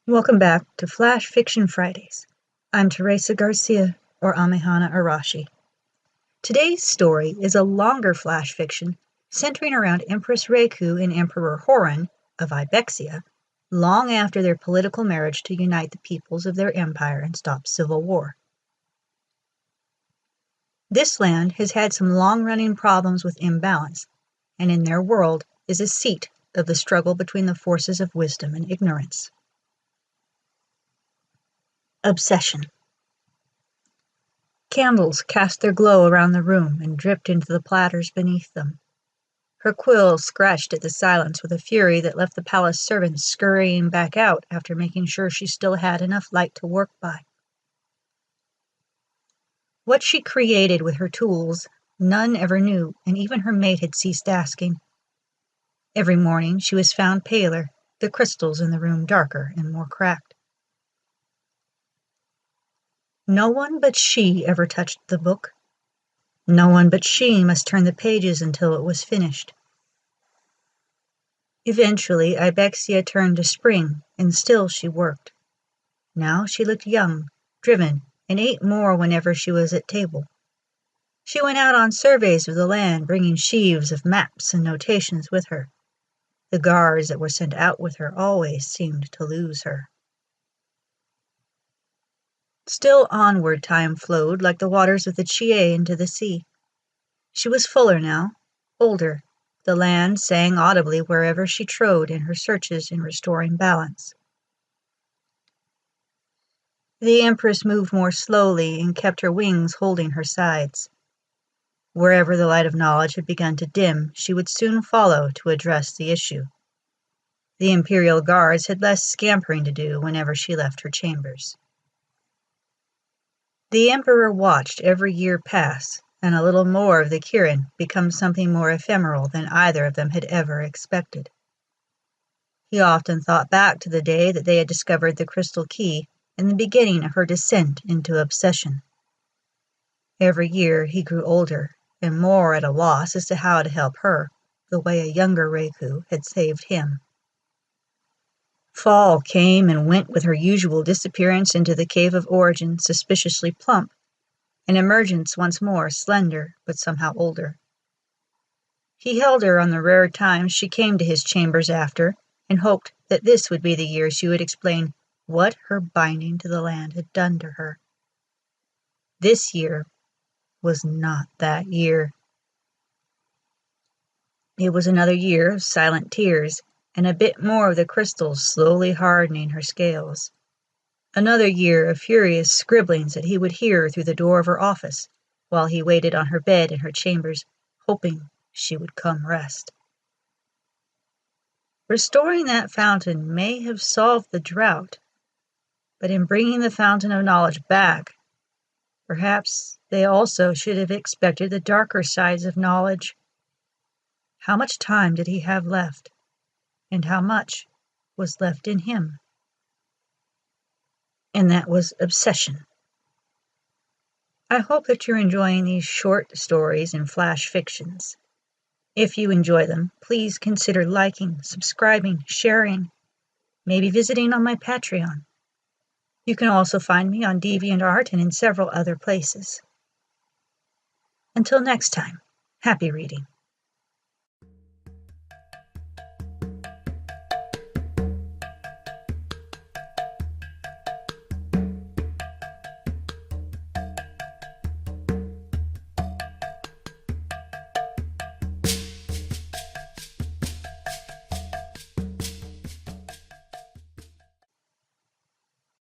Welcome back to Flash Fiction Fridays. I'm Teresa Garcia, or Amehana Arashi. Today's story is a longer flash fiction centering around Empress Raikou and Emperor Horin of Ibexia, long after their political marriage to unite the peoples of their empire and stop civil war. This land has had some long-running problems with imbalance, and in their world is a seat of the struggle between the forces of wisdom and ignorance. Obsession. Candles cast their glow around the room and dripped into the platters beneath them. Her quill scratched at the silence with a fury that left the palace servants scurrying back out after making sure she still had enough light to work by. What she created with her tools, none ever knew, and even her mate had ceased asking. Every morning she was found paler, the crystals in the room darker and more cracked. No one but she ever touched the book. No one but she must turn the pages until it was finished. Eventually, Ibexia turned to spring, and still she worked. Now she looked young, driven, and ate more whenever she was at table. She went out on surveys of the land, bringing sheaves of maps and notations with her. The guards that were sent out with her always seemed to lose her. Still onward time flowed like the waters of the Chie into the sea. She was fuller now, older. The land sang audibly wherever she trode in her searches in restoring balance. The Empress moved more slowly and kept her wings holding her sides. Wherever the light of knowledge had begun to dim, she would soon follow to address the issue. The Imperial Guards had less scampering to do whenever she left her chambers. The Emperor watched every year pass, and a little more of the kirin become something more ephemeral than either of them had ever expected. He often thought back to the day that they had discovered the crystal key and the beginning of her descent into obsession. Every year he grew older and more at a loss as to how to help her, the way a younger Raikou had saved him. Fall came and went with her usual disappearance into the cave of origin suspiciously plump, and emergence once more slender but somehow older. He held her on the rare times she came to his chambers after, and hoped that this would be the year she would explain what her binding to the land had done to her. This year was not that year. It was another year of silent tears, and a bit more of the crystals slowly hardening her scales. Another year of furious scribblings that he would hear through the door of her office, while he waited on her bed in her chambers, hoping she would come rest. Restoring that fountain may have solved the drought, but in bringing the fountain of knowledge back, perhaps they also should have expected the darker sides of knowledge. How much time did he have left? And how much was left in him? And that was obsession. I hope that you're enjoying these short stories and flash fictions. If you enjoy them, please consider liking, subscribing, sharing, maybe visiting on my Patreon. You can also find me on DeviantArt and in several other places. Until next time, happy reading.